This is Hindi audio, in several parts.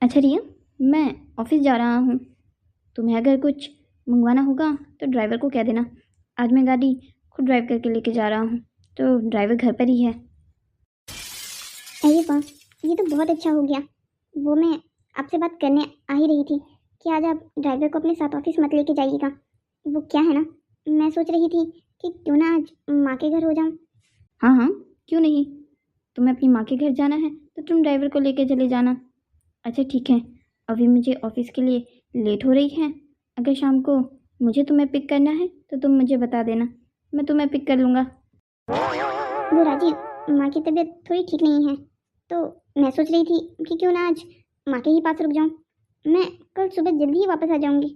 अच्छा रिया, मैं ऑफिस जा रहा हूँ। तुम्हें अगर कुछ मंगवाना होगा तो ड्राइवर को कह देना। आज मैं गाड़ी खुद ड्राइव करके लेके जा रहा हूँ, तो ड्राइवर घर पर ही है। अरे वाह, ये तो बहुत अच्छा हो गया। वो मैं आपसे बात करने आ ही रही थी कि आज आप ड्राइवर को अपने साथ ऑफिस मत लेके जाइएगा। वो क्या है ना, मैं सोच रही थी कि क्यों ना आज माँ के घर हो जाऊँ। हाँ हाँ, क्यों नहीं। तुम्हें अपनी माँ के घर जाना है तो तुम ड्राइवर को लेके चले जाना। अच्छा ठीक है, अभी मुझे ऑफिस के लिए लेट हो रही है। अगर शाम को मुझे तुम्हें पिक करना है तो तुम मुझे बता देना, मैं तुम्हें पिक कर लूँगा। वो राजीव, माँ की तबीयत थोड़ी ठीक नहीं है, तो मैं सोच रही थी कि क्यों ना आज माँ के ही पास रुक जाऊँ। मैं कल सुबह जल्दी ही वापस आ जाऊँगी,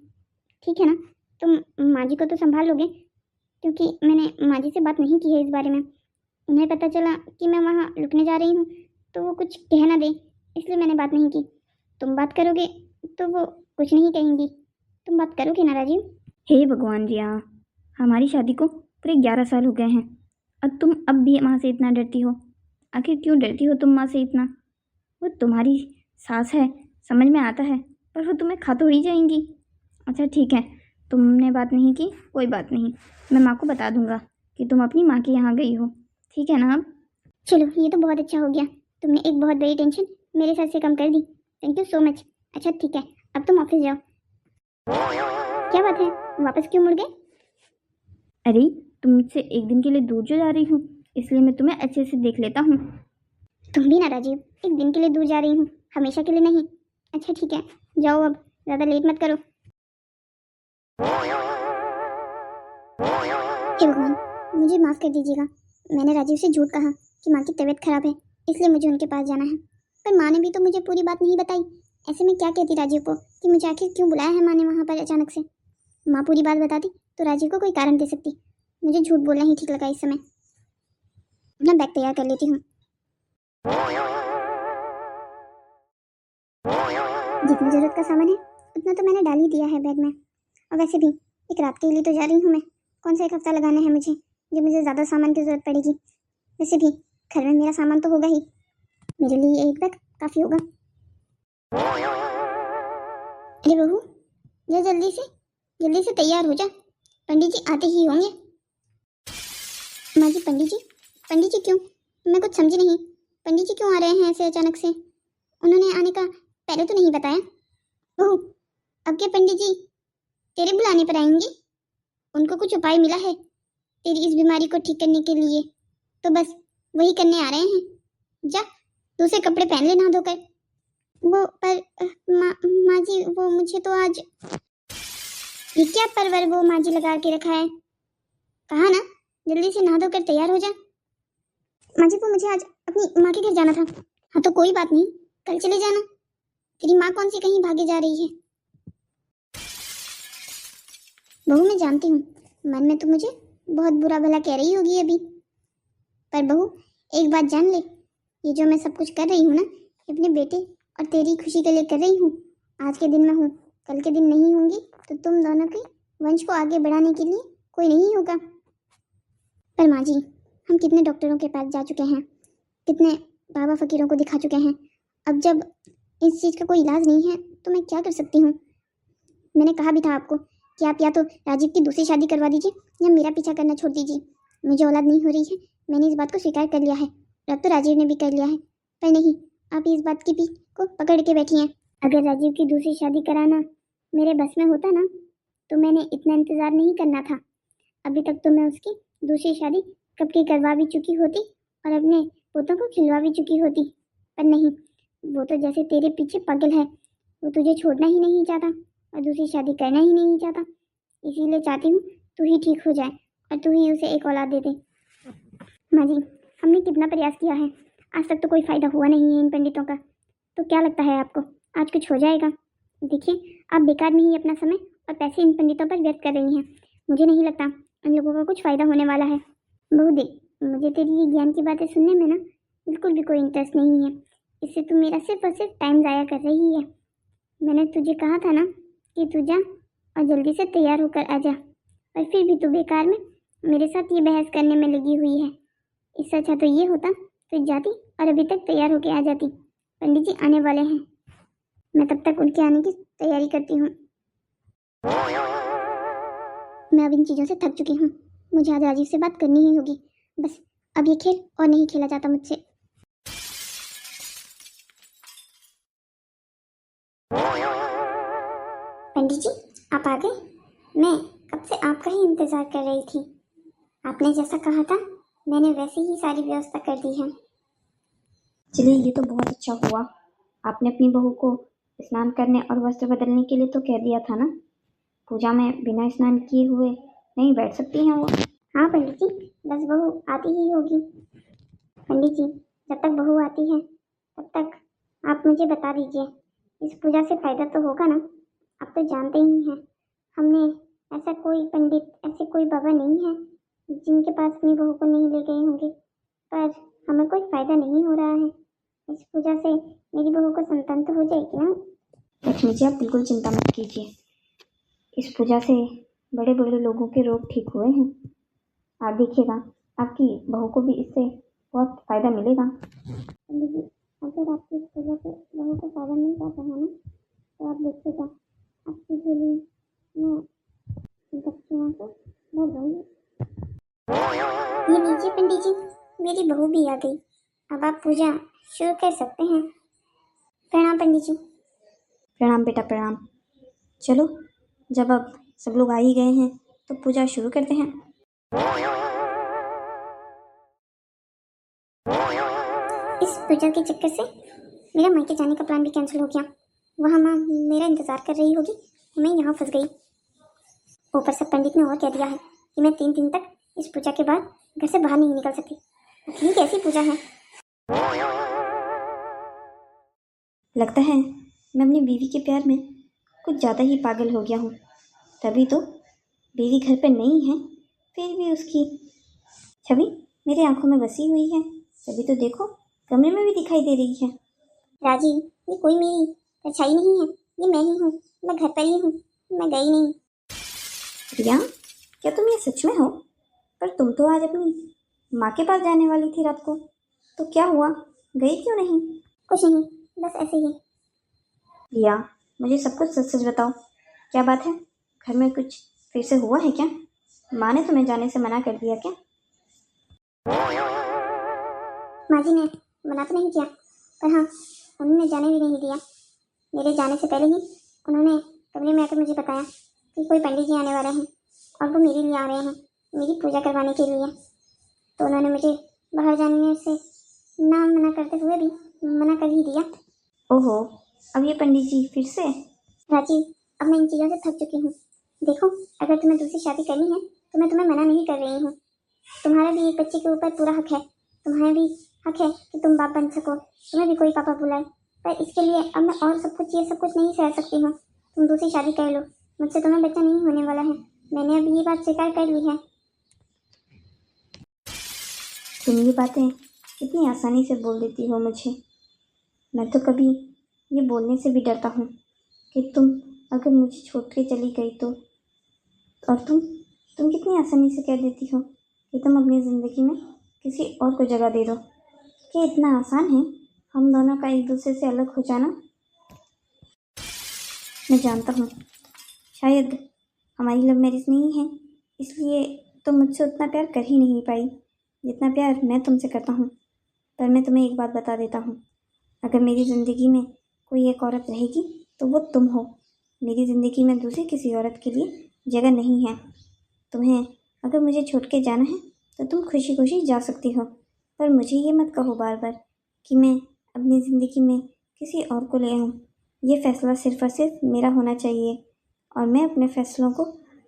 ठीक है ना। तुम माँ जी को तो संभाल लोगे, क्योंकि मैंने माँ जी से बात नहीं की है इस बारे में। उन्हें पता चला कि मैं वहाँ रुकने जा रही हूँ तो वो कुछ कह ना दे, इसलिए मैंने बात नहीं की। तुम बात करोगे तो वो कुछ नहीं कहेंगी। तुम बात करोगे ना राजीव? हे भगवान रिया, हमारी शादी को पूरे 11 साल हो गए हैं और तुम अब भी माँ से इतना डरती हो। आखिर क्यों डरती हो तुम माँ से इतना? वो तुम्हारी सास है, समझ में आता है, पर वो तुम्हें खा थोड़ी जाएंगी। अच्छा ठीक है, तुमने बात नहीं की, कोई बात नहीं। मैं माँ को बता दूंगा कि तुम अपनी माँ के यहाँ गई हो, ठीक है ना। अब चलो, ये तो बहुत अच्छा हो गया। तुमने एक बहुत बड़ी टेंशन मेरे सर से कम कर दी। Thank you so much. अच्छा ठीक है, अब तुम ऑफिस जाओ। क्या बात है, वापस क्यों मुड़ गए? अरे, तुम मुझसे एक दिन के लिए दूर जो जा रही हूँ, इसलिए मैं तुम्हें अच्छे से देख लेता हूँ। तुम भी ना राजीव, एक दिन के लिए दूर जा रही हूँ, हमेशा के लिए नहीं। अच्छा ठीक है, जाओ, अब ज़्यादा लेट मत करो। हे भगवान, मुझे माफ़ कर दीजिएगा। मैंने राजीव से झूठ कहा कि माँ की तबीयत खराब है, इसलिए मुझे उनके पास जाना है। पर माँ ने भी तो मुझे पूरी बात नहीं बताई। ऐसे में क्या कहती राजीव को कि मुझे आखिर क्यों बुलाया है माँ ने वहाँ पर अचानक से। माँ पूरी बात बताती तो राजीव को कोई कारण दे सकती। मुझे झूठ बोलना ही ठीक लगा इस समय। अपना बैग तैयार कर लेती हूँ। जितनी ज़रूरत का सामान है उतना तो मैंने डाल ही दिया है बैग में। और वैसे भी एक रात के लिए तो जा रही हूँ मैं। कौन सा एक हफ्ता लगाना है मुझे, जब मुझे ज़्यादा सामान की ज़रूरत पड़ेगी। वैसे भी घर में मेरा सामान तो होगा ही, मेरे लिए एक बैग काफ़ी होगा। अरे बहू, जा जल्दी से तैयार हो जा, पंडित जी आते ही होंगे। माँ जी, पंडित जी क्यों? मैं कुछ समझी नहीं। पंडित जी क्यों आ रहे हैं ऐसे अचानक से? उन्होंने आने का पहले तो नहीं बताया। बहू, अब क्या पंडित जी तेरे बुलाने पर आएंगे? उनको कुछ उपाय मिला है तेरी इस बीमारी को ठीक करने के लिए, तो बस वही करने आ रहे हैं। जा, दूसरे कपड़े पहन ले नहा धोकर। वो पर माँ जी, वो मुझे तो आज ये क्या परवर वो माँ जी लगा के रखा है। कहा ना, जल्दी से नहा धोकर तैयार हो जा। माँ जी, वो मुझे आज अपनी माँ के घर जाना था। हाँ तो कोई बात नहीं, कल चले जाना। तेरी माँ कौन सी कहीं भागे जा रही है? बहू, मैं जानती हूँ मन में तो मुझे बहुत बुरा भला कह रही होगी अभी, पर बहू एक बात जान ले, ये जो मैं सब कुछ कर रही हूँ ना, अपने बेटे और तेरी खुशी के लिए कर रही हूँ। आज के दिन में हूँ, कल के दिन नहीं होंगी तो तुम दोनों के वंश को आगे बढ़ाने के लिए कोई नहीं होगा। पर माँ जी, हम कितने डॉक्टरों के पास जा चुके हैं, कितने बाबा फकीरों को दिखा चुके हैं। अब जब इस चीज़ का कोई इलाज नहीं है तो मैं क्या कर सकती हूँ। मैंने कहा भी था आपको कि आप या तो राजीव की दूसरी शादी करवा दीजिए या मेरा पीछा करना छोड़ दीजिए। मुझे औलाद नहीं हो रही है, मैंने इस बात को स्वीकार कर लिया है, अब तो राजीव ने भी कर लिया है। पर नहीं, आप इस बात की भी को पकड़ के बैठी हैं। अगर राजीव की दूसरी शादी कराना मेरे बस में होता ना, तो मैंने इतना इंतज़ार नहीं करना था। अभी तक तो मैं उसकी दूसरी शादी कब की करवा भी चुकी होती और अपने पोतों को खिलवा भी चुकी होती। पर नहीं, वो तो जैसे तेरे पीछे पागल है, वो तुझे छोड़ना ही नहीं चाहता और दूसरी शादी करना ही नहीं चाहता। इसीलिए चाहती हूँ तू ही ठीक हो जाए और तू ही उसे एक औलाद दे दे। माँ जी, हमने कितना प्रयास किया है, आज तक तो कोई फायदा हुआ नहीं है इन पंडितों का। तो क्या लगता है आपको आज कुछ हो जाएगा? देखिए, आप बेकार में ही अपना समय और पैसे इन पंडितों पर व्यर्थ कर रही हैं। मुझे नहीं लगता उन लोगों का कुछ फायदा होने वाला है। बहू देख, मुझे तेरी ये ज्ञान की बातें सुनने में ना बिल्कुल भी कोई इंटरेस्ट नहीं है। इससे तू मेरा सिर्फ और सिर्फ टाइम ज़ाया कर रही है। मैंने तुझे कहा था ना कि तू जा और जल्दी से तैयार होकर आ जा, और फिर भी तू बेकार में मेरे साथ ये बहस करने में लगी हुई है। इससे अच्छा तो ये होता तू जाती और अभी तक तैयार होकर आ जाती। पंडित जी आने वाले हैं। मैं तब तक उनके आने की तैयारी करती हूँ। मैं अब इन चीज़ों से थक चुकी हूँ। मुझे आज राजीव से बात करनी ही होगी। बस अब ये खेल और नहीं खेला जाता मुझसे। पंडित जी, आप आ गए? मैं कब से आपका ही इंतजार कर रही थी। आपने जैसा कहा था मैंने वैसी ही सारी व्यवस्था कर दी है। चलिए, ये तो बहुत अच्छा हुआ। आपने अपनी बहू को स्नान करने और वस्त्र बदलने के लिए तो कह दिया था ना। पूजा में बिना स्नान किए हुए नहीं बैठ सकती हैं वो। हाँ पंडित जी, बस बहू आती ही होगी। पंडित जी, जब तक बहू आती है तब तक आप मुझे बता दीजिए, इस पूजा से फायदा तो होगा ना? आप तो जानते ही हैं, हमने ऐसा कोई पंडित, ऐसे कोई बाबा नहीं है जिनके पास अपनी बहू को नहीं ले गए होंगे, पर हमें कोई फायदा नहीं हो रहा है। इस पूजा से मेरी बहू को संतान तो हो जाएगी ना? लक्ष्मी जी, आप बिल्कुल चिंता मत कीजिए। इस पूजा से बड़े बड़े लोगों के रोग ठीक हुए हैं। आप देखिएगा, आपकी बहू को भी इससे बहुत फायदा मिलेगा। पंडित जी, अगर आपकी इस पूजा से बहू को फायदा मिल जाता है ना, तो आप देखिएगा आपकी झोली में दक्षिणा से भर जाएंगे। ये लीजिए पंडित जी, मेरी बहू भी आ गई। अब आप पूजा शुरू कर सकते हैं। प्रणाम पंडित जी। प्रणाम बेटा, प्रणाम। चलो, जब अब सब लोग आ ही गए हैं तो पूजा शुरू करते हैं। इस पूजा के चक्कर से मेरा मायके जाने का प्लान भी कैंसिल हो गया। वहाँ माँ मेरा इंतजार कर रही होगी, मैं यहाँ फंस गई। ऊपर से पंडित ने और कह दिया है कि मैं 3 दिन तक इस पूजा के बाद घर से बाहर नहीं निकल सकती। ये कैसी पूजा है? लगता है मैं अपनी बीवी के प्यार में कुछ ज़्यादा ही पागल हो गया हूँ। तभी तो बीवी घर पर नहीं है, फिर भी उसकी छवि मेरी आंखों में बसी हुई है। तभी तो देखो, कमरे में भी दिखाई दे रही है। राजीव, ये कोई मेरी परछाई नहीं है, ये मैं ही हूँ। मैं घर पर ही हूँ, मैं गई नहीं। प्रिया, क्या तुम ये सच में हो? पर तुम तो आज अपनी माँ के पास जाने वाली थी रात को, तो क्या हुआ, गई क्यों नहीं? कुछ नहीं, बस ऐसे ही। प्रिया, मुझे सब कुछ सच सच बताओ। क्या बात है? घर में कुछ फिर से हुआ है क्या? माँ ने तुम्हें जाने से मना कर दिया क्या? माँ जी ने मना तो नहीं किया, पर हाँ, उन्होंने जाने भी नहीं दिया। मेरे जाने से पहले ही उन्होंने कमरे में आकर मुझे बताया कि कोई पंडित जी आने वाले हैं और वो मेरे लिए आ रहे हैं, मेरी पूजा करवाने के लिए। तो उन्होंने मुझे बाहर जाने से ना मना करते हुए भी मना कर ही दिया। ओहो, अब ये पंडित जी फिर से? राजीव, अब मैं इन चीज़ों से थक चुकी हूँ। देखो, अगर तुम्हें दूसरी शादी करनी है तो मैं तुम्हें मना नहीं कर रही हूँ। तुम्हारा भी एक बच्चे के ऊपर पूरा हक है। तुम्हारा भी हक है कि तुम बाप बन सको, तुम्हें भी कोई पापा बुलाए। पर इसके लिए अब मैं और सब कुछ, ये सब कुछ नहीं सह सकती हूँ। तुम दूसरी शादी कर लो, मुझसे तुम्हें बच्चा नहीं होने वाला है। मैंने अब ये बात स्वीकार कर ली है। तुम ये बातें कितनी आसानी से बोल देती हो मुझे। मैं तो कभी ये बोलने से भी डरता हूँ कि तुम अगर मुझे छोड़ के चली गई तो। और तुम कितनी आसानी से कह देती हो कि तुम अपनी ज़िंदगी में किसी और को जगह दे दो। क्या इतना आसान है हम दोनों का एक दूसरे से अलग हो जाना? मैं जानता हूँ, शायद हमारी लव मैरिज नहीं है, इसलिए तुम मुझसे उतना प्यार कर ही नहीं पाई जितना प्यार मैं तुमसे करता हूँ। पर मैं तुम्हें एक बात बता देता हूँ, अगर मेरी ज़िंदगी में कोई एक औरत रहेगी तो वो तुम हो। मेरी ज़िंदगी में दूसरी किसी औरत के लिए जगह नहीं है। तुम्हें अगर मुझे छोड़ के जाना है तो तुम खुशी खुशी जा सकती हो, पर मुझे ये मत कहो बार बार कि मैं अपनी ज़िंदगी में किसी और को ले आऊँ। ये फ़ैसला सिर्फ़ और सिर्फ मेरा होना चाहिए और मैं अपने फ़ैसलों को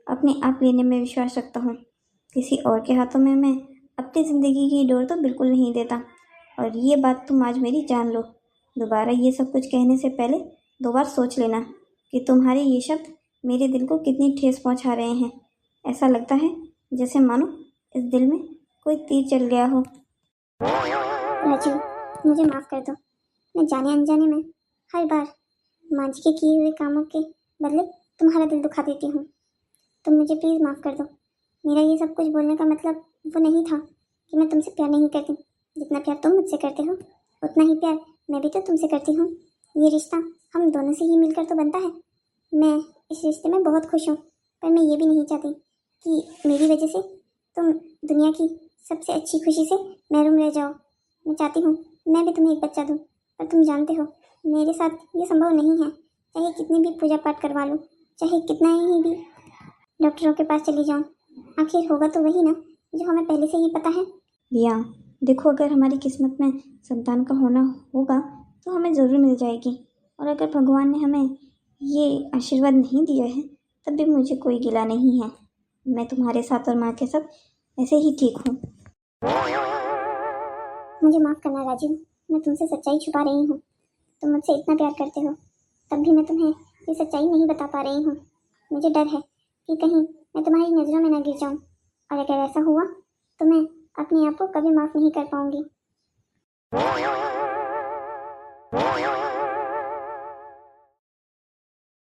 अपने आप लेने में विश्वास रखता हूँ। किसी और के हाथों में मैं अपनी ज़िंदगी की डोर तो बिल्कुल नहीं देता। और ये बात तुम आज मेरी जान लो। दोबारा ये सब कुछ कहने से पहले 2 बार सोच लेना कि तुम्हारे ये शब्द मेरे दिल को कितनी ठेस पहुंचा रहे हैं। ऐसा लगता है जैसे मानो इस दिल में कोई तीर चल गया हो। राजू, मुझे माफ़ कर दो। मैं जाने अनजाने में हर बार माँ जी के किए हुए कामों के बदले तुम्हारा दिल दुखा देती हूँ। तुम मुझे प्लीज़ माफ़ कर दो। मेरा ये सब कुछ बोलने का मतलब वो नहीं था कि मैं तुमसे प्यार नहीं करती। जितना प्यार तुम मुझसे करते हो उतना ही प्यार मैं भी तो तुमसे करती हूँ। ये रिश्ता हम दोनों से ही मिलकर तो बनता है। मैं इस रिश्ते में बहुत खुश हूँ, पर मैं ये भी नहीं चाहती कि मेरी वजह से तुम दुनिया की सबसे अच्छी खुशी से महरूम रह जाओ। मैं चाहती हूँ मैं भी तुम्हें एक बच्चा दूँ, पर तुम जानते हो मेरे साथ ये संभव नहीं है। चाहे कितनी भी पूजा पाठ करवा लूँ, चाहे कितना ही भी डॉक्टरों के पास चली जाऊँ, आखिर होगा तो वही ना जो हमें पहले से ही पता है। रिया, देखो, अगर हमारी किस्मत में संतान का होना होगा तो हमें ज़रूर मिल जाएगी, और अगर भगवान ने हमें ये आशीर्वाद नहीं दिया है तब भी मुझे कोई गिला नहीं है। मैं तुम्हारे साथ और माँ के साथ ऐसे ही ठीक हूँ। मुझे माफ़ करना राजीव, मैं तुमसे सच्चाई छुपा रही हूँ। तुम मुझसे इतना प्यार करते हो, तब भी मैं तुम्हें ये सच्चाई नहीं बता पा रही हूँ। मुझे डर है कि कहीं मैं तुम्हारी नज़रों में ना गिर जाऊँ, और अगर ऐसा हुआ तो मैं अपने आप को कभी माफ़ नहीं कर पाऊंगी।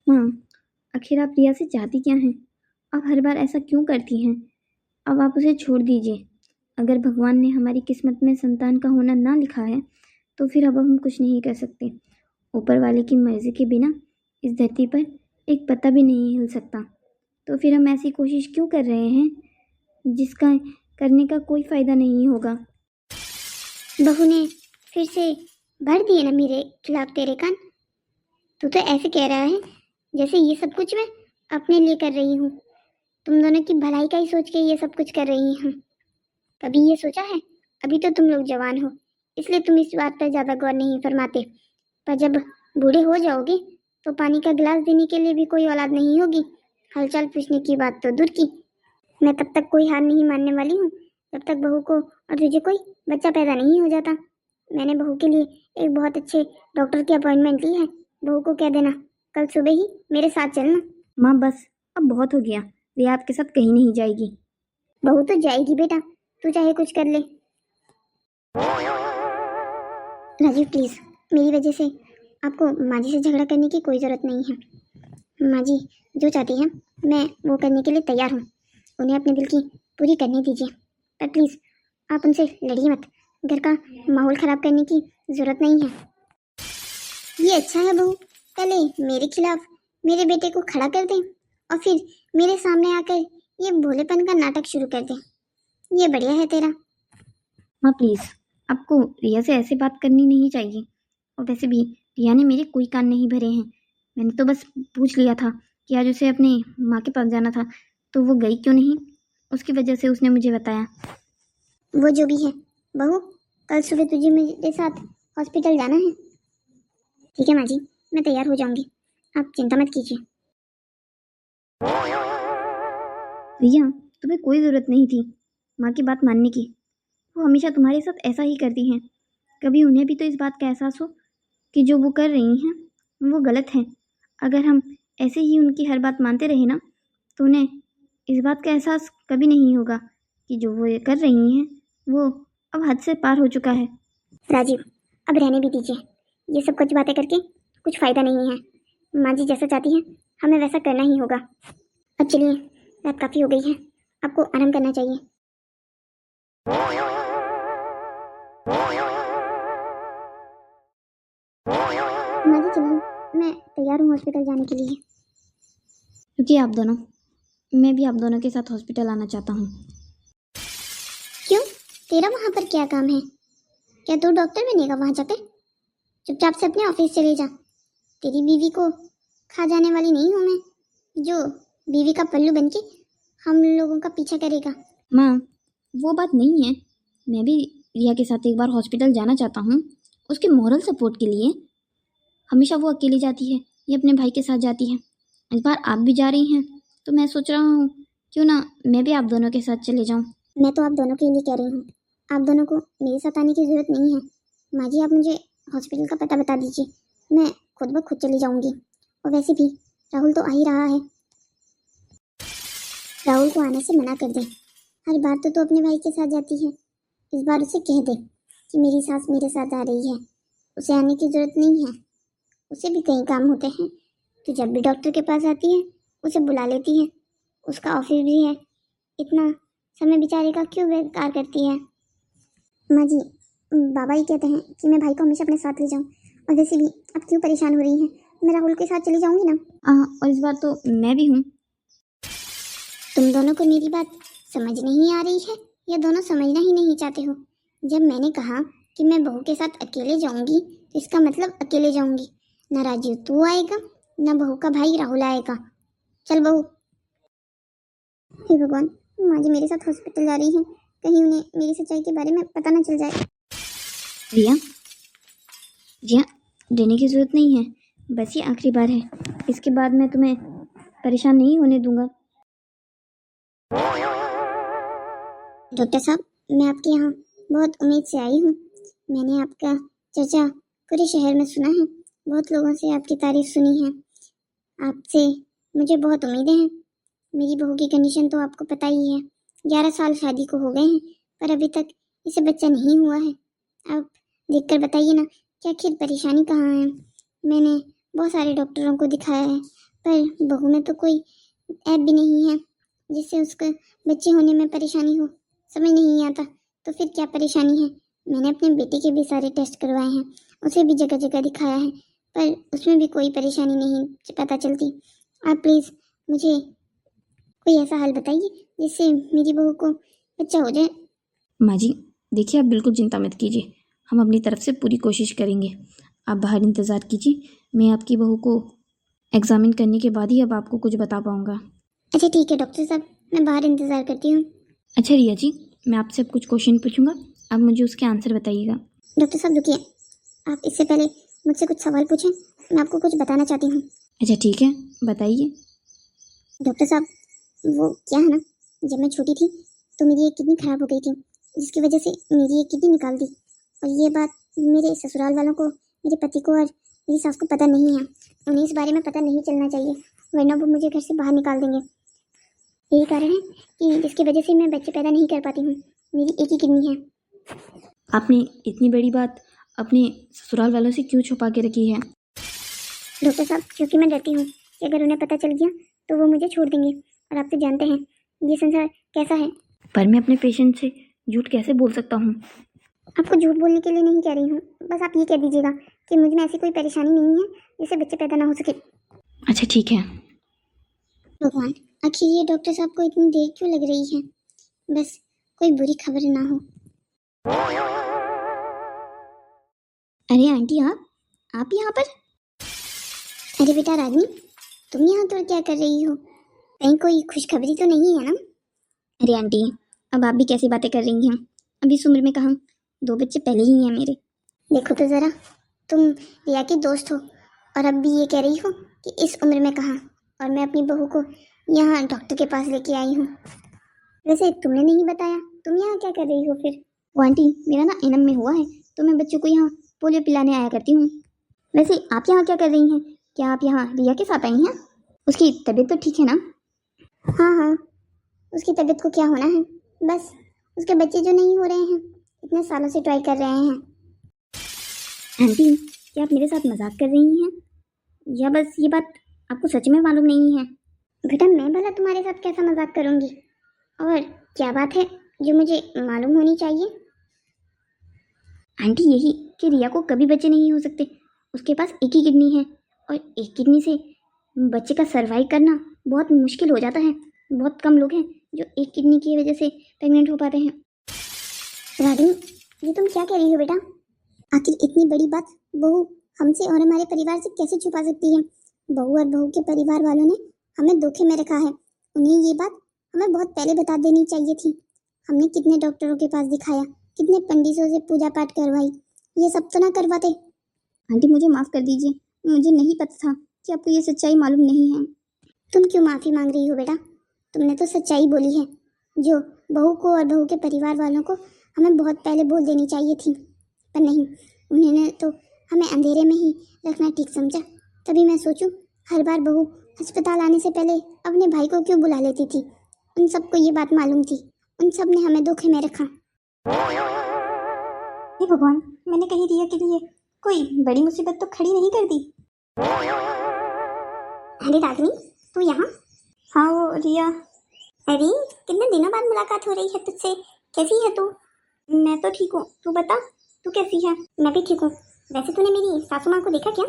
माँ, आखिर आप रिया से चाहती क्या हैं? आप हर बार ऐसा क्यों करती हैं? अब आप उसे छोड़ दीजिए। अगर भगवान ने हमारी किस्मत में संतान का होना ना लिखा है तो फिर अब हम कुछ नहीं कर सकते। ऊपर वाले की मर्जी के बिना इस धरती पर एक पत्ता भी नहीं हिल सकता। तो फिर हम ऐसी कोशिश क्यों कर रहे हैं जिसका करने का कोई फ़ायदा नहीं होगा? बहू ने फिर से भर दिए ना मेरे खिलाफ तेरे कान। तू तो ऐसे कह रहा है जैसे ये सब कुछ मैं अपने लिए कर रही हूँ, तुम दोनों की भलाई का ही सोच के ये सब कुछ कर रही हूँ। कभी ये सोचा है? अभी तो तुम लोग जवान हो, इसलिए तुम इस बात पर ज़्यादा गौर नहीं फरमाते, पर जब बूढ़े हो जाओगे तो पानी का गिलास देने के लिए भी कोई औलाद नहीं होगी। हालचाल पूछने की बात तो दूर की। मैं तब तक कोई हार नहीं मानने वाली हूँ जब तक बहू को और तुझे कोई बच्चा पैदा नहीं हो जाता। मैंने बहू के लिए एक बहुत अच्छे डॉक्टर की अपॉइंटमेंट ली है। बहू को कह देना कल सुबह ही मेरे साथ चलना। माँ बस, अब बहुत हो गया। रिया आपके साथ कहीं नहीं जाएगी। बहू तो जाएगी बेटा, तू चाहे कुछ कर ले। राजीव प्लीज, मेरी वजह से आपको माँ जी से झगड़ा करने की कोई ज़रूरत नहीं है। माँ जी जो चाहती हैं मैं वो करने के लिए तैयार हूँ। उन्हें अपने दिल की पूरी करने दीजिए, पर प्लीज़ आप उनसे लड़िए मत। घर का माहौल ख़राब करने की ज़रूरत नहीं है। ये अच्छा है बहू, पहले मेरे खिलाफ मेरे बेटे को खड़ा कर दें और फिर मेरे सामने आकर ये भोलेपन का नाटक शुरू कर दें। ये बढ़िया है तेरा। माँ प्लीज़, आपको रिया से ऐसे बात करनी नहीं चाहिए। और वैसे भी रिया ने मेरे कोई कान नहीं भरे हैं। मैंने तो बस पूछ लिया था कि आज उसे अपने माँ के पास जाना था, तो वो गई क्यों नहीं, उसकी वजह से उसने मुझे बताया। वो जो भी है बहू, कल सुबह तुझे मेरे साथ हॉस्पिटल जाना है। ठीक है माँ जी, मैं तैयार हो जाऊंगी, आप चिंता मत कीजिए। रिया, तुम्हें कोई ज़रूरत नहीं थी माँ की बात मानने की। वो हमेशा तुम्हारे साथ ऐसा ही करती हैं। कभी उन्हें भी तो इस बात का एहसास हो कि जो वो कर रही हैं वो गलत है। अगर हम ऐसे ही उनकी हर बात मानते रहे ना तो उन्हें इस बात का एहसास कभी नहीं होगा कि जो वो ये कर रही हैं वो अब हद से पार हो चुका है। राजीव अब रहने भी दीजिए, ये सब कुछ बातें करके कुछ फ़ायदा नहीं है। माँ जी जैसा चाहती हैं हमें वैसा करना ही होगा। अब चलिए, रात काफ़ी हो गई है, आपको आराम करना चाहिए। माँ जी चलिए, मैं तैयार हूँ हॉस्पिटल जाने के लिए। क्योंकि आप दोनों, मैं भी आप दोनों के साथ हॉस्पिटल आना चाहता हूँ। क्यों, तेरा वहाँ पर क्या काम है? क्या तू डॉक्टर बनेगा वहाँ जाकर? चुपचाप से अपने ऑफिस चले जा। तेरी बीवी को खा जाने वाली नहीं हूँ मैं, जो बीवी का पल्लू बनके हम लोगों का पीछा करेगा। माँ, वो बात नहीं है। मैं भी रिया के साथ एक बार हॉस्पिटल जाना चाहता हूँ, उसके मोरल सपोर्ट के लिए। हमेशा वो अकेली जाती है या अपने भाई के साथ जाती है। इस बार आप भी जा रही हैं तो मैं सोच रहा हूँ क्यों ना मैं भी आप दोनों के साथ चले जाऊँ। मैं तो आप दोनों के लिए कह रही हूँ, आप दोनों को मेरे साथ आने की ज़रूरत नहीं है। माँ जी आप मुझे हॉस्पिटल का पता बता दीजिए, मैं खुद ब खुद चली जाऊँगी। और वैसे भी राहुल तो आ ही रहा है, राहुल को आने से मना कर दे। हर बार तो अपने भाई के साथ जाती है, इस बार उसे कह दे कि मेरी सास मेरे साथ आ रही है, उसे आने की ज़रूरत नहीं है। उसे भी कई काम होते हैं, तो जब भी डॉक्टर के पास आती है उसे बुला लेती है। उसका ऑफिस भी है, इतना समय बेचारे का क्यों बेकार करती है। माँ जी बाबा ही कहते हैं कि मैं भाई को हमेशा अपने साथ ले जाऊँ, और वैसे भी आप क्यों परेशान हो रही हैं? मैं राहुल के साथ चली जाऊंगी ना। और इस बार तो मैं भी हूँ। तुम दोनों को मेरी बात समझ नहीं आ रही है या दोनों समझना ही नहीं चाहते हो? जब मैंने कहा कि मैं बहू के साथ अकेले जाऊंगी तो इसका मतलब अकेले जाऊंगी। ना राजीव तू आएगा, ना बहू का भाई राहुल आएगा। चल बहू। हे भगवान, माँ जी मेरे साथ हॉस्पिटल जा रही है, कहीं उन्हें मेरी सच्चाई के बारे में पता ना चल जाए। रिया, रिया, डरने की जरूरत नहीं है, बस ये आखिरी बार है, इसके बाद मैं तुम्हें परेशान नहीं होने दूंगा। डॉक्टर साहब, मैं आपके यहाँ बहुत उम्मीद से आई हूँ। मैंने आपका चर्चा पूरे शहर में सुना है, बहुत लोगों से आपकी तारीफ सुनी है। आपसे मुझे बहुत उम्मीदें हैं। मेरी बहू की कंडीशन तो आपको पता ही है, 11 साल शादी को हो गए हैं पर अभी तक इसे बच्चा नहीं हुआ है। आप देखकर बताइए ना कि आखिर परेशानी कहाँ है। मैंने बहुत सारे डॉक्टरों को दिखाया है पर बहू में तो कोई ऐप भी नहीं है जिससे उसको बच्चे होने में परेशानी हो। समझ नहीं आता तो फिर क्या परेशानी है। मैंने अपने बेटे के भी सारे टेस्ट करवाए हैं, उसे भी जगह जगह दिखाया है पर उसमें भी कोई परेशानी नहीं पता चलती। आप प्लीज़ मुझे कोई ऐसा हल बताइए जिससे मेरी बहू को बच्चा हो जाए। माँ जी, देखिए आप बिल्कुल चिंता मत कीजिए, हम अपनी तरफ से पूरी कोशिश करेंगे। आप बाहर इंतज़ार कीजिए, मैं आपकी बहू को एग्जामिन करने के बाद ही अब आपको कुछ बता पाऊँगा। अच्छा ठीक है डॉक्टर साहब, मैं बाहर इंतज़ार करती हूँ। अच्छा रिया जी, मैं आपसे अब कुछ क्वेश्चन पूछूंगा, आप मुझे उसके आंसर बताइएगा। डॉक्टर साहब रुकिए, आप इससे पहले मुझसे कुछ सवाल पूछें, मैं आपको कुछ बताना चाहती हूँ। अच्छा ठीक है, बताइए। डॉक्टर साहब, वो क्या है ना, जब मैं छोटी थी तो मेरी एक किडनी खराब हो गई थी जिसकी वजह से मेरी एक किडनी निकाल दी। और ये बात मेरे ससुराल वालों को, मेरे पति को और मेरी सास को पता नहीं है। उन्हें इस बारे में पता नहीं चलना चाहिए वरना वो मुझे घर से बाहर निकाल देंगे। यही कारण है कि जिसकी वजह से मैं बच्चे पैदा नहीं कर पाती हूँ। मेरी एक ही किडनी है। आपने इतनी बड़ी बात अपने ससुराल वालों से क्यों छुपा के रखी है? डॉक्टर साहब, क्योंकि मैं डरती हूँ कि अगर उन्हें पता चल गया तो वो मुझे छोड़ देंगे। और आप तो जानते हैं ये संसार कैसा है। पर मैं अपने पेशेंट से झूठ कैसे बोल सकता हूँ? आपको झूठ बोलने के लिए नहीं कह रही हूँ, बस आप ये कह दीजिएगा कि मुझ में ऐसी कोई परेशानी नहीं है जिससे बच्चे पैदा ना हो सके। अच्छा ठीक है। भगवान, आखिर ये डॉक्टर साहब को इतनी देर क्यों लग रही है? बस कोई बुरी खबर ना हो। अरे आंटी, आप यहाँ पर? अरे बेटा रागिनी, तुम यहाँ तो क्या कर रही हो? कहीं कोई खुशखबरी तो नहीं है ना? अरे आंटी, अब आप भी कैसी बातें कर रही हैं? अभी इस उम्र में कहाँ, 2 बच्चे पहले ही हैं मेरे। देखो तो जरा, तुम रिया की दोस्त हो और अब भी ये कह रही हो कि इस उम्र में कहाँ। और मैं अपनी बहू को यहाँ डॉक्टर के पास लेके आई हूँ। वैसे तुमने नहीं बताया, तुम यहाँ क्या कर रही हो फिर? वो आंटी, मेरा ना एनम में हुआ है तो मैं बच्चों को यहाँ पोलियो पिलाने आया करती हूँ। वैसे आप यहाँ क्या कर रही हैं? क्या आप यहाँ रिया के साथ आई हैं? उसकी तबीयत तो ठीक है ना? हाँ हाँ, उसकी तबीयत को क्या होना है, बस उसके बच्चे जो नहीं हो रहे हैं, इतने सालों से ट्राई कर रहे हैं। आंटी, क्या आप मेरे साथ मजाक कर रही हैं या बस ये बात आपको सच में मालूम नहीं है? बेटा मैं भला तुम्हारे साथ कैसा मजाक करूंगी, और क्या बात है जो मुझे मालूम होनी चाहिए? आंटी यही कि रिया को कभी बच्चे नहीं हो सकते, उसके पास एक ही किडनी है और एक किडनी से बच्चे का सर्वाइव करना बहुत मुश्किल हो जाता है। बहुत कम लोग हैं जो एक किडनी की वजह से प्रेग्नेंट हो पाते हैं। रागिनी, ये तुम क्या कह रही हो बेटा? आखिर इतनी बड़ी बात बहू हमसे और हमारे परिवार से कैसे छुपा सकती है? बहू और बहू के परिवार वालों ने हमें धोखे में रखा है। उन्हें ये बात हमें बहुत पहले बता देनी चाहिए थी। हमने कितने डॉक्टरों के पास दिखाया, कितने पंडितों से पूजा पाठ करवाई, ये सब तो ना करवाते। आंटी मुझे माफ़ कर दीजिए, मुझे नहीं पता था कि आपको ये सच्चाई मालूम नहीं है। तुम क्यों माफ़ी मांग रही हो बेटा? तुमने तो सच्चाई बोली है जो बहू को और बहू के परिवार वालों को हमें बहुत पहले बोल देनी चाहिए थी, पर नहीं, उन्होंने तो हमें अंधेरे में ही रखना ठीक समझा। तभी मैं सोचूं हर बार बहू अस्पताल आने से पहले अपने भाई को क्यों बुला लेती थी। उन सबको ये बात मालूम थी, उन सब ने हमें धोखे में रखा। हे भगवान, मैंने कहीं रिया के लिए कोई बड़ी मुसीबत तो खड़ी नहीं कर दी? अरे रागिनी, तू यहाँ? हाँ वो रिया। अरे कितने दिनों बाद मुलाकात हो रही है तुझसे, कैसी है तू? मैं तो ठीक हूँ, तू बता, तू कैसी है? मैं भी ठीक हूँ। वैसे तूने मेरी सासू माँ को देखा क्या?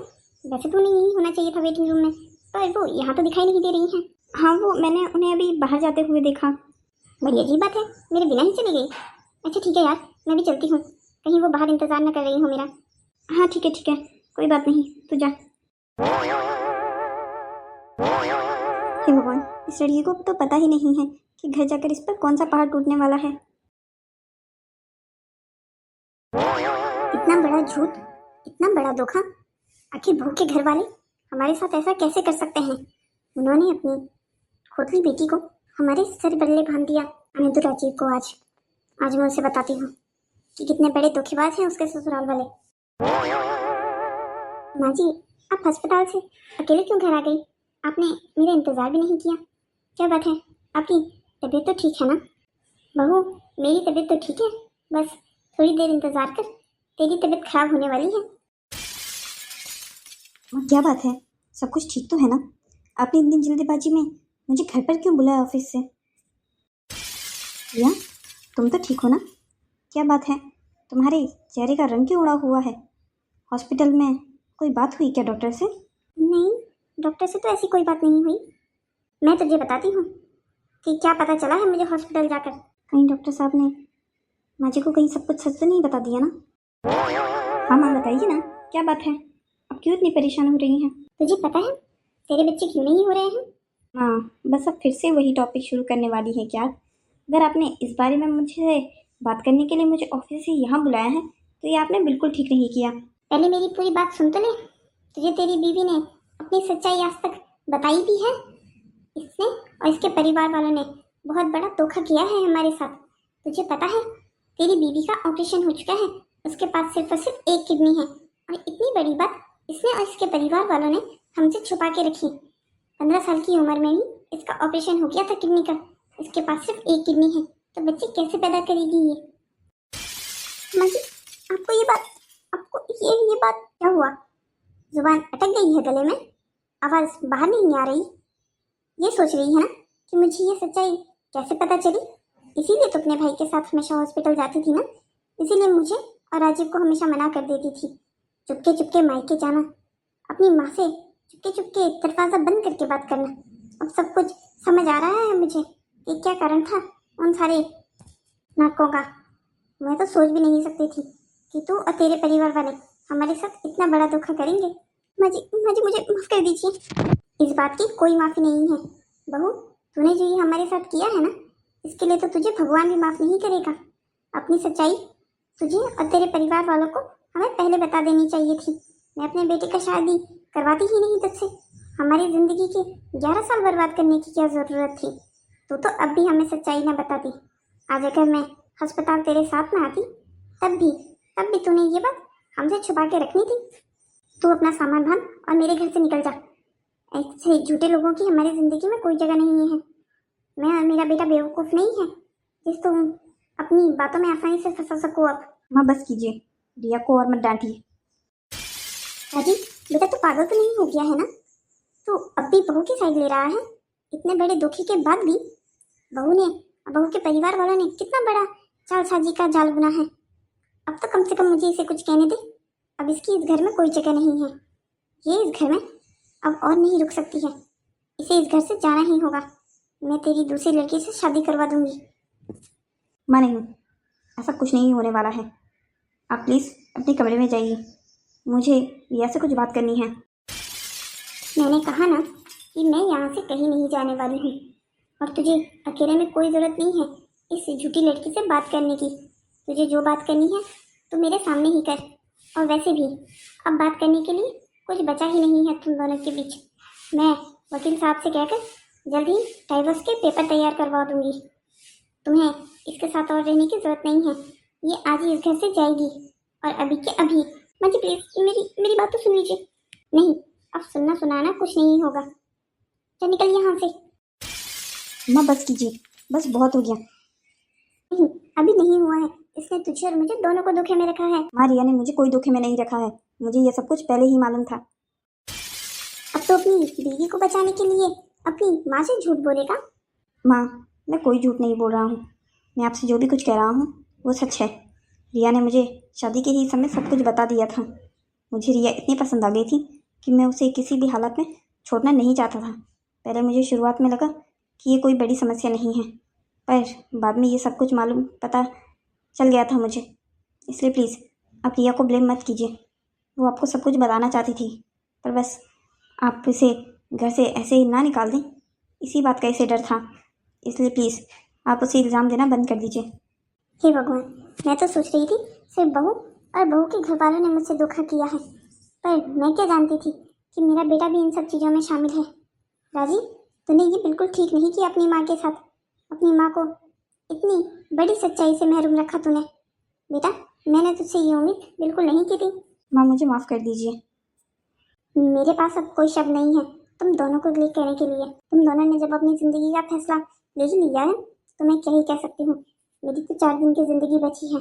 वैसे तो नहीं होना चाहिए था वेटिंग रूम में, पर वो यहाँ तो दिखाई नहीं दे रही हैं। हाँ, वो मैंने उन्हें अभी बाहर जाते हुए देखा। बड़ी अजीब बात है, मेरे बिना ही चली गई। अच्छा ठीक है यार, मैं भी चलती हूँ, कहीं वो बाहर इंतजार न कर रही हो मेरा। हाँ ठीक है, कोई बात नहीं, तू जा। हे भगवान, इस लड़की को तो पता ही नहीं है कि घर जाकर इस पर कौन सा पहाड़ टूटने वाला है। इतना बड़ा झूठ, इतना बड़ा धोखा, आखिर बहू के घर वाले हमारे साथ ऐसा कैसे कर सकते हैं। उन्होंने अपनी खोखली बेटी को हमारे सर बल्ले बांध दिया। मैं तो राजीव को आज मैं उसे बताती हूँ कि कितने बड़े धोखेबाज हैं उसके ससुराल वाले। माँ जी, आप अस्पताल से अकेले क्यों घर आ गई? आपने मेरा इंतजार भी नहीं किया। क्या बात है, आपकी तबीयत तो ठीक है ना? बहू, मेरी तबीयत तो ठीक है, बस थोड़ी देर इंतजार कर, तेरी तबीयत खराब होने वाली है। माँ क्या बात है, सब कुछ ठीक तो है ना? आपने इतनी जल्दीबाजी में मुझे घर पर क्यों बुलाया ऑफिस से? रिया, तुम तो ठीक हो ना? क्या बात है, तुम्हारे चेहरे का रंग क्यों उड़ा हुआ है? हॉस्पिटल में कोई बात हुई क्या डॉक्टर से? नहीं, डॉक्टर से तो ऐसी कोई बात नहीं हुई। मैं तुझे बताती हूँ कि क्या पता चला है मुझे हॉस्पिटल जाकर। कहीं डॉक्टर साहब ने माँ जी को कहीं सब कुछ सच तो नहीं बता दिया ना? हाँ माँ, बताइए ना, क्या बात है, अब क्यों इतनी परेशान हो रही हैं? तुझे पता है तेरे बच्चे क्यों नहीं हो रहे हैं? हाँ, बस अब फिर से वही टॉपिक शुरू करने वाली है क्या? अगर आपने इस बारे में मुझे बात करने के लिए मुझे ऑफिस से यहाँ बुलाया है तो ये आपने बिल्कुल ठीक नहीं किया। पहले मेरी पूरी बात सुन तो ले। तुझे तेरी बीवी ने अपनी सच्चाई आज तक बताई भी है। इसने और इसके परिवार वालों ने बहुत बड़ा धोखा किया है हमारे साथ। तुझे पता है तेरी बीवी का ऑपरेशन हो चुका है, उसके पास सिर्फ और सिर्फ एक किडनी है, और इतनी बड़ी बात इसने और इसके परिवार वालों ने हमसे छुपा के रखी। 15 साल की उम्र में ही इसका ऑपरेशन हो गया था किडनी का। इसके पास सिर्फ एक किडनी है, तो बच्चे कैसे पैदा करेगी ये? माँ जी, आपको ये बात क्या हुआ? जुबान अटक गई है गले में, आवाज बाहर नहीं आ रही। ये सोच रही है ना कि मुझे ये सच्चाई कैसे पता चली? इसीलिए तो अपने भाई के साथ हमेशा हॉस्पिटल जाती थी ना, इसीलिए मुझे और राजीव को हमेशा मना कर देती थी चुपके चुपके मायके जाना, अपनी माँ से चुपके चुपके दरवाजा बंद करके बात करना। अब सब कुछ समझ आ रहा है मुझे कि क्या कारण था उन सारे नाटकों का। मैं तो सोच भी नहीं सकती थी कि तू और तेरे परिवार वाले हमारे साथ इतना बड़ा धोखा करेंगे। माँ जी मुझे माफ कर दीजिए। इस बात की कोई माफी नहीं है बहू, तूने जो ये हमारे साथ किया है ना, इसके लिए तो तुझे भगवान भी माफ नहीं करेगा। अपनी सच्चाई तुझे और तेरे परिवार वालों को हमें पहले बता देनी चाहिए थी। मैं अपने बेटे का शादी करवाती ही नहीं तुझसे। हमारी जिंदगी के 11 साल बर्बाद करने की क्या जरूरत थी? तू तो अब भी हमें सच्चाई ना बताती। आज अगर मैं अस्पताल तेरे साथ में आती तब भी तूने ये बात हमसे छुपा के रखनी थी। तू अपना सामान बांध और मेरे घर से निकल जा। ऐसे झूठे लोगों की हमारी जिंदगी में कोई जगह नहीं है। मैं और मेरा बेटा बेवकूफ नहीं है जिस तुम अपनी बातों में आसानी से फंसा सको। अब माँ बस कीजिए, रिया को और मत डांटिए। राजीव, बेटा तू पागल तो नहीं हो गया है ना? तू अब भी बहू की साइड ले रहा है? इतने बड़े धोखे के बाद भी बहू के परिवार वालों ने कितना बड़ा चालसाजी का जाल बुना है। अब तो कम से कम मुझे इसे कुछ कहने दे। अब इसकी इस घर में कोई जगह नहीं है। ये इस घर में अब और नहीं रुक सकती है। इसे इस घर से जाना ही होगा। मैं तेरी दूसरी लड़की से शादी करवा दूंगी। माँ नहीं, ऐसा कुछ नहीं होने वाला है। आप प्लीज़ अपने कमरे में जाइए, मुझे रिया से कुछ बात करनी है। मैंने कहा ना कि मैं यहाँ से कहीं नहीं जाने वाली हूँ, और तुझे अकेले में कोई ज़रूरत नहीं है इस झूठी लड़की से बात करने की। तुझे जो बात करनी है तो मेरे सामने ही कर। और वैसे भी अब बात करने के लिए कुछ बचा ही नहीं है तुम दोनों के बीच। मैं वकील साहब से कहकर जल्द ही डाइवोर्स के पेपर तैयार करवा दूंगी। तुम्हें इसके साथ और रहने की जरूरत नहीं है। ये आज ही इस घर से जाएगी, और अभी के अभी। माँ जी प्लीज मेरी बात तो सुन लीजिए। नहीं, अब सुनना सुनाना कुछ नहीं होगा। चल निकल यहाँ से। माँ बस कीजिए, बस बहुत हो गया। नहीं, अभी नहीं हुआ है। इसने तुझे और मुझे दोनों को धोखे में रखा है। माँ, रिया ने मुझे कोई धोखे में नहीं रखा है, मुझे ये सब कुछ पहले ही मालूम था। अब तो अपनी बीवी को बचाने के लिए अपनी माँ से झूठ बोलेगा? माँ, मैं कोई झूठ नहीं बोल रहा हूँ, मैं आपसे जो भी कुछ कह रहा हूँ वो सच है। रिया ने मुझे शादी के ही समय सब कुछ बता दिया था। मुझे रिया इतनी पसंद आ गई थी कि मैं उसे किसी भी हालत में छोड़ना नहीं चाहता था। पहले मुझे शुरुआत में लगा कि ये कोई बड़ी समस्या नहीं है, पर बाद में ये सब कुछ पता चल गया था मुझे। इसलिए प्लीज़ आप रिया को ब्लेम मत कीजिए। वो आपको सब कुछ बताना चाहती थी, पर बस आप इसे घर से ऐसे ही ना निकाल दें, इसी बात का इसे डर था। इसलिए प्लीज़ आप उसे इल्ज़ाम देना बंद कर दीजिए। हे भगवान, मैं तो सोच रही थी सिर्फ बहू और बहू के घर वालों ने मुझसे धोखा किया है, पर मैं क्या जानती थी कि मेरा बेटा भी इन सब चीज़ों में शामिल है। राजी, तूने ये बिल्कुल ठीक नहीं किया अपनी माँ के साथ। अपनी माँ को इतनी बड़ी सच्चाई से महरूम रखा तूने। बेटा, मैंने तुझसे ये उम्मीद बिल्कुल नहीं की थी। माँ मुझे माफ़ कर दीजिए। मेरे पास अब कोई शब्द नहीं है तुम दोनों को ले कहने के लिए। तुम दोनों ने जब अपनी ज़िंदगी का फैसला ले ही लिया है तो मैं क्या ही कह सकती हूँ। मेरी तो 4 दिन की ज़िंदगी बची है,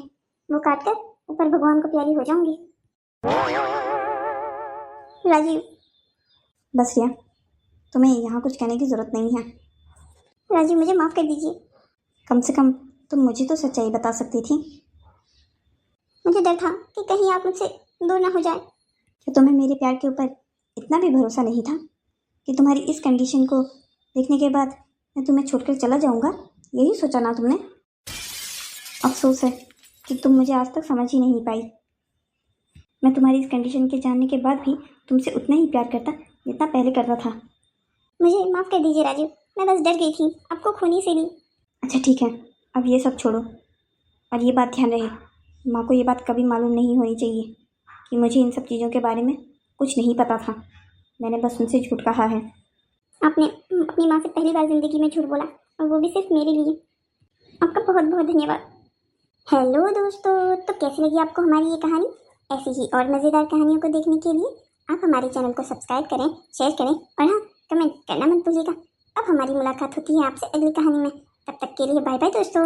वो काट कर ऊपर भगवान को प्यारी हो जाऊंगी। राजीव, बस रिया, तुम्हें यहाँ कुछ कहने की ज़रूरत नहीं है। राजीव मुझे माफ़ कर दीजिए। कम से कम तुम मुझे तो सच्चाई बता सकती थी। मुझे डर था कि कहीं आप मुझसे दूर ना हो जाए। क्या तुम्हें मेरे प्यार के ऊपर इतना भी भरोसा नहीं था कि तुम्हारी इस कंडीशन को देखने के बाद मैं तुम्हें छोड़कर चला जाऊंगा? यही सोचा ना तुमने? अफसोस है कि तुम मुझे आज तक समझ ही नहीं पाई। मैं तुम्हारी इस कंडीशन के जानने के बाद भी तुमसे उतना ही प्यार करता जितना पहले करता था। मुझे माफ़ कर दीजिए राजीव, मैं बस डर गई थी आपको खोने से भी। अच्छा ठीक है, अब ये सब छोड़ो और ये बात ध्यान रहे, माँ को ये बात कभी मालूम नहीं होनी चाहिए कि मुझे इन सब चीज़ों के बारे में कुछ नहीं पता था। मैंने बस उनसे झूठ कहा है। आपने अपनी माँ से पहली बार ज़िंदगी में झूठ बोला, और वो भी सिर्फ मेरे लिए। आपका बहुत बहुत धन्यवाद। हेलो दोस्तों, तो कैसी लगी आपको हमारी ये कहानी? ऐसी ही और मज़ेदार कहानियों को देखने के लिए आप हमारे चैनल को सब्सक्राइब करें, शेयर करें और हाँ, कमेंट करना मत भूलिएगा। अब हमारी मुलाकात होती है आपसे अगली कहानी में। तब तक के लिए बाय बाय दोस्तों।